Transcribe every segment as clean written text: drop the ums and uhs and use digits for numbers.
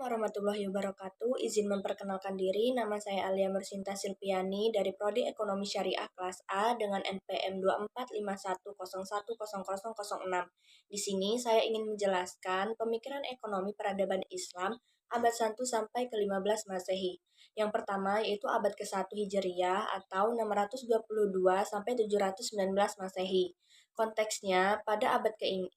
warahmatullahi wabarakatuh. Izin memperkenalkan diri, nama saya Alia Mersinta Silpiani dari Prodi Ekonomi Syariah kelas A dengan NPM 2451010006. Di sini saya ingin menjelaskan pemikiran ekonomi peradaban Islam abad 1 sampai ke-15 Masehi. Yang pertama yaitu abad ke-1 Hijriyah atau 622 sampai 719 Masehi. Konteksnya pada abad 1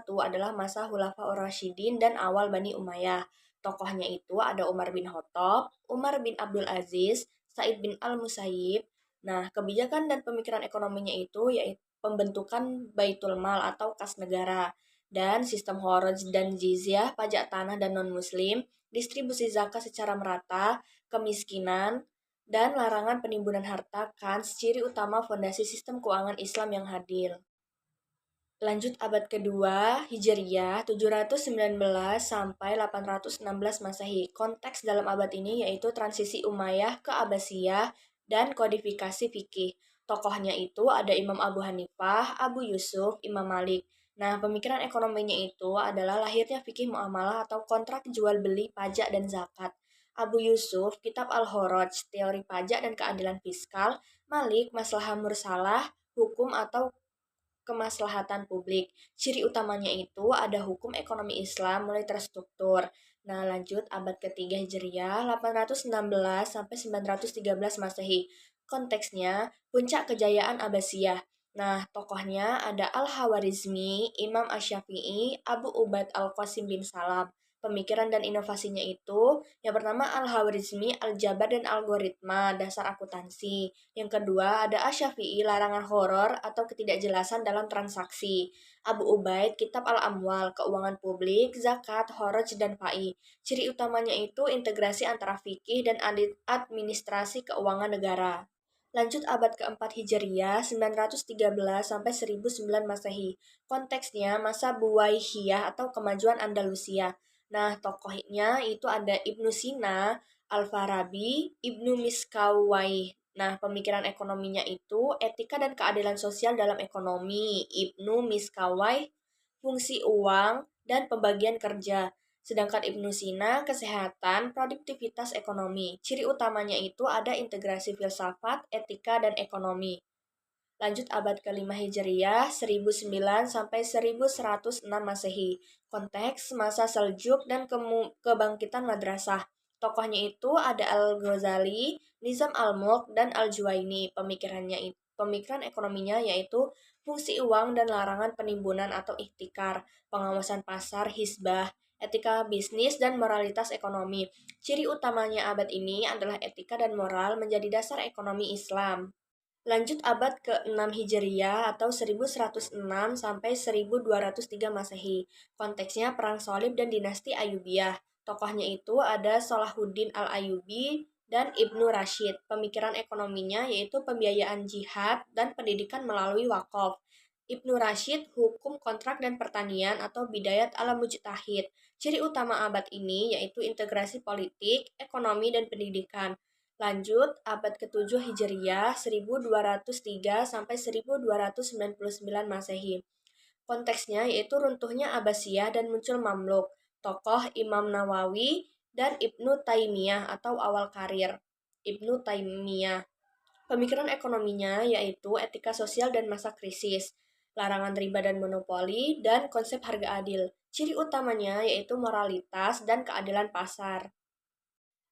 adalah masa Khulafaur Rasyidin dan awal Bani Umayyah. Tokohnya itu ada Umar bin Khattab, Umar bin Abdul Aziz, Said bin Al-Musayyib. Nah, kebijakan dan pemikiran ekonominya itu yaitu pembentukan Baitul Mal atau kas negara, dan sistem kharaj dan jizyah, pajak tanah dan non-muslim, distribusi zakat secara merata, kemiskinan, dan larangan penimbunan harta kan ciri utama fondasi sistem keuangan Islam yang adil. Lanjut abad kedua Hijriyah 719 sampai 816 Masehi. Konteks dalam abad ini yaitu transisi Umayyah ke Abbasiyah dan kodifikasi fikih. Tokohnya itu ada Imam Abu Hanifah, Abu Yusuf, Imam Malik. Nah, pemikiran ekonominya itu adalah lahirnya fikih muamalah atau kontrak jual beli pajak dan zakat. Abu Yusuf, Kitab Al-Horoj, teori pajak dan keadilan fiskal. Malik, Maslahah Mursalah, hukum atau kemaslahatan publik. Ciri utamanya itu ada hukum ekonomi Islam mulai terstruktur. Nah, lanjut abad ketiga Hijriah 816 sampai 913 Masehi. Konteksnya puncak kejayaan Abbasiyah. Nah, tokohnya ada Al-Hawarizmi, Imam Asy-Syafi'i, Abu Ubaid Al-Qasim bin Salam. Pemikiran dan inovasinya itu, yang pertama Al-Hawarizmi, Aljabar dan Algoritma, dasar akuntansi. Yang kedua ada Asy-Syafi'i, larangan horor atau ketidakjelasan dalam transaksi. Abu Ubaid, Kitab Al-Amwal, keuangan publik, zakat, kharaj dan fai. Ciri utamanya itu integrasi antara fikih dan administrasi keuangan negara. Lanjut abad keempat Hijriyah 913 sampai 1009 Masehi. Konteksnya masa Buwaihiyah atau kemajuan Andalusia. Nah, tokohnya itu ada Ibnu Sina, Al-Farabi, Ibnu Miskawai. Nah, pemikiran ekonominya itu etika dan keadilan sosial dalam ekonomi. Ibnu Miskawai, fungsi uang dan pembagian kerja. Sedangkan Ibnu Sina, kesehatan, produktivitas ekonomi. Ciri utamanya itu ada integrasi filsafat, etika, dan ekonomi. Lanjut abad kelima Hijriyah 1009 sampai 1106 Masehi. Konteks masa Seljuk dan kebangkitan madrasah. Tokohnya itu ada Al-Ghazali, Nizam Al-Mulk, dan Al-Juwaini. Pemikiran ekonominya yaitu fungsi uang dan larangan penimbunan atau ihtikar, pengawasan pasar, hisbah, etika bisnis, dan moralitas ekonomi. Ciri utamanya abad ini adalah etika dan moral menjadi dasar ekonomi Islam. Lanjut abad ke-6 Hijriyah atau 1106 sampai 1203 Masehi. Konteksnya perang Shalib dan dinasti Ayyubiyah. Tokohnya itu ada Salahuddin Al-Ayyubi dan Ibnu Rashid. Pemikiran ekonominya yaitu pembiayaan jihad dan pendidikan melalui wakaf. Ibnu Rashid, hukum kontrak dan pertanian atau bidayat ala mujtahid. Ciri utama abad ini yaitu integrasi politik, ekonomi, dan pendidikan. Lanjut, abad ke-7 Hijriyah 1203 sampai 1299 Masehi. Konteksnya yaitu runtuhnya Abbasiyah dan muncul Mamluk, tokoh Imam Nawawi dan Ibnu Taimiyah atau awal karir. Ibnu Taimiyah. Pemikiran ekonominya yaitu etika sosial dan masa krisis, larangan riba dan monopoli, dan konsep harga adil. Ciri utamanya yaitu moralitas dan keadilan pasar.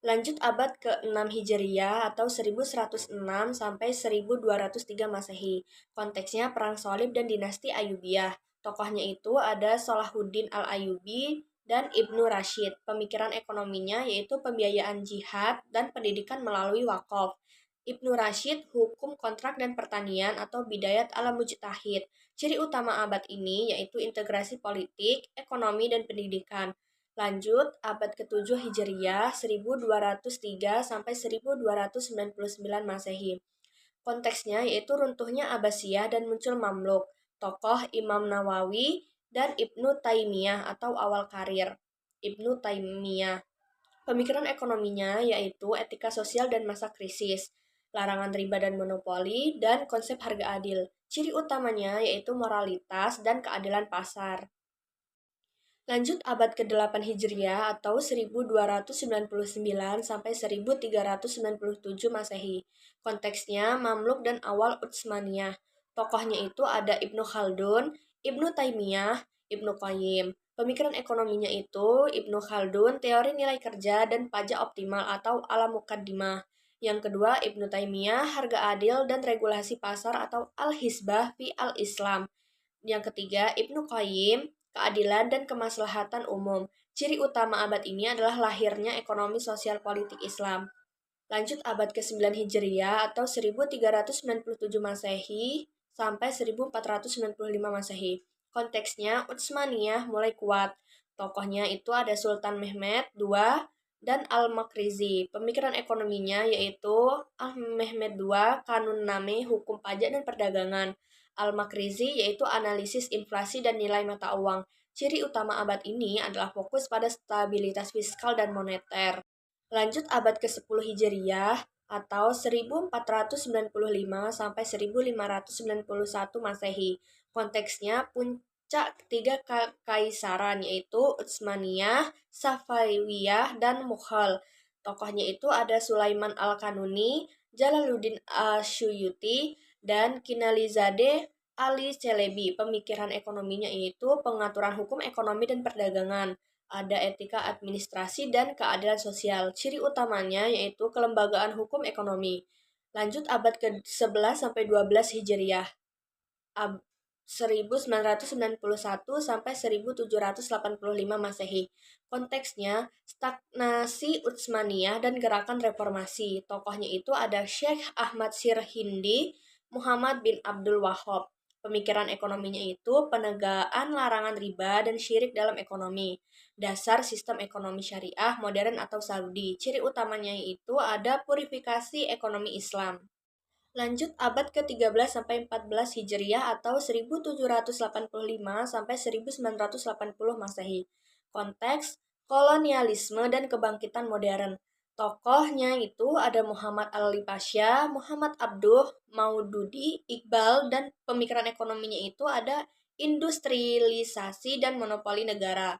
Lanjut abad ke-6 Hijriyah atau 1106 sampai 1203 Masehi. Konteksnya perang Shalib dan dinasti Ayyubiyah. Tokohnya itu ada Salahuddin Al-Ayyubi dan Ibnu Rashid. Pemikiran ekonominya yaitu pembiayaan jihad dan pendidikan melalui wakaf. Ibnu Rashid, hukum kontrak dan pertanian atau bidayat ala mujtahid. Ciri utama abad ini yaitu integrasi politik, ekonomi, dan pendidikan. Lanjut, abad ke-7 Hijriyah 1203 sampai 1299 Masehi. Konteksnya yaitu runtuhnya Abbasiyah dan muncul Mamluk, tokoh Imam Nawawi dan Ibnu Taimiyah atau awal karir. Ibnu Taimiyah. Pemikiran ekonominya yaitu etika sosial dan masa krisis, larangan riba dan monopoli, dan konsep harga adil. Ciri utamanya yaitu moralitas dan keadilan pasar. Lanjut abad ke-8 Hijriah atau 1299 sampai 1397 Masehi. Konteksnya Mamluk dan awal Utsmaniyah. Tokohnya itu ada Ibnu Khaldun, Ibnu Taimiyah, Ibnu Qayyim. Pemikiran ekonominya itu Ibnu Khaldun, teori nilai kerja dan pajak optimal atau al-muqaddimah. Yang kedua Ibnu Taimiyah, harga adil dan regulasi pasar atau al-hisbah fi al-Islam. Yang ketiga, Ibnu Qayyim, keadilan dan kemaslahatan umum. Ciri utama abad ini adalah lahirnya ekonomi sosial politik Islam. Lanjut abad ke-9 Hijriah atau 1397 Masehi sampai 1495 Masehi. Konteksnya Utsmaniyah mulai kuat. Tokohnya itu ada Sultan Mehmed II dan Al-Makrizi. Pemikiran ekonominya yaitu Al-Mehmed II, kanun name, hukum pajak dan perdagangan. Al-Makrizi yaitu analisis inflasi dan nilai mata uang. Ciri utama abad ini adalah fokus pada stabilitas fiskal dan moneter. Lanjut abad ke-10 Hijriah atau 1495 sampai 1591 Masehi. Konteksnya puncak ketiga kekaisaran yaitu Utsmaniyah, Safawiyah, dan Mughal. Tokohnya itu ada Sulaiman Al-Kanuni, Jalaluddin Asyuyuti, dan Kinalizadeh Ali Celebi. Pemikiran ekonominya itu pengaturan hukum ekonomi dan perdagangan, ada etika administrasi dan keadilan sosial. Ciri utamanya yaitu kelembagaan hukum ekonomi. Lanjut abad ke-11 sampai 12 Hijriah. 1991 sampai 1785 Masehi. Konteksnya stagnasi Utsmaniyah dan gerakan reformasi. Tokohnya itu ada Syekh Ahmad Sirhindi, Muhammad bin Abdul Wahhab. Pemikiran ekonominya itu penegakan larangan riba dan syirik dalam ekonomi. Dasar sistem ekonomi syariah modern atau Saudi. Ciri utamanya itu ada purifikasi ekonomi Islam. Lanjut abad ke-13 sampai 14 Hijriah atau 1785 sampai 1980 Masehi. Konteks kolonialisme dan kebangkitan modern. Tokohnya itu ada Muhammad Ali Pasha, Muhammad Abduh, Maududi, Iqbal, dan pemikiran ekonominya itu ada industrialisasi dan monopoli negara,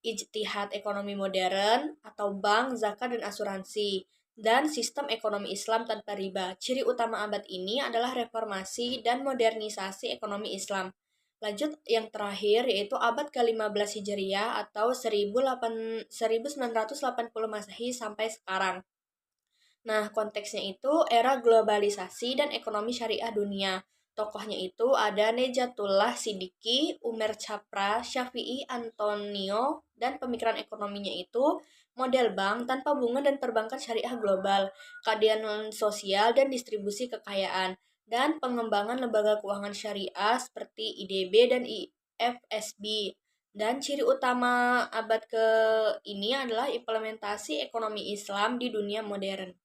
ijtihad ekonomi modern atau bank, zakat, dan asuransi, dan sistem ekonomi Islam tanpa riba. Ciri utama abad ini adalah reformasi dan modernisasi ekonomi Islam. Lanjut yang terakhir yaitu abad ke-15 Hijriah atau 1980 Masehi sampai sekarang. Nah, konteksnya itu era globalisasi dan ekonomi syariah dunia. Tokohnya itu ada Nejatullah Sidiki, Umar Chapra, Syafi'i Antonio, dan pemikiran ekonominya itu model bank tanpa bunga dan perbankan syariah global, keadilan sosial dan distribusi kekayaan, dan pengembangan lembaga keuangan syariah seperti IDB dan IFSB. Dan ciri utama abad ke ini adalah implementasi ekonomi Islam di dunia modern.